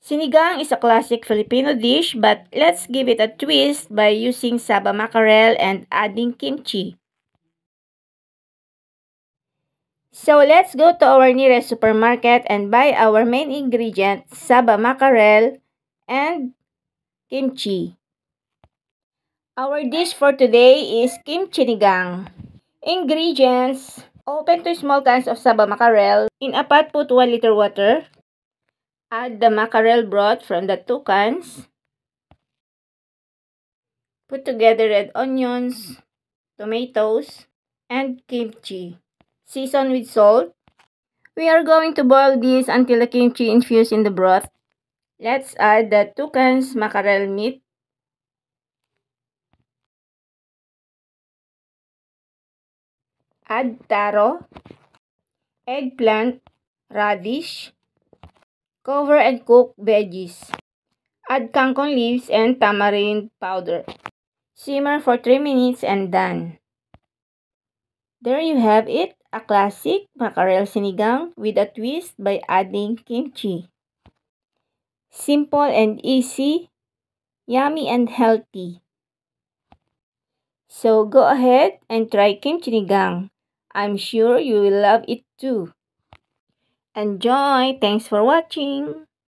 Sinigang is a classic Filipino dish, but let's give it a twist by using saba mackerel and adding kimchi. So let's go to our nearest supermarket and buy our main ingredient, saba mackerel and kimchi. Our dish for today is kimchi sinigang. Ingredients: open 2 small cans of saba mackerel. In a pot, put 1 liter water. Add the mackerel broth from the 2 cans. Put together red onions, tomatoes, and kimchi. Season with salt. We are going to boil this until the kimchi infused in the broth. Let's add the 2 cans mackerel meat. Add taro, eggplant, radish. Cover and cook veggies. Add kangkong leaves and tamarind powder. Simmer for 3 minutes and done. There you have it, a classic mackerel sinigang with a twist by adding kimchi. Simple and easy, yummy and healthy. So go ahead and try kimchi sinigang. I'm sure you will love it too. Enjoy! Thanks for watching!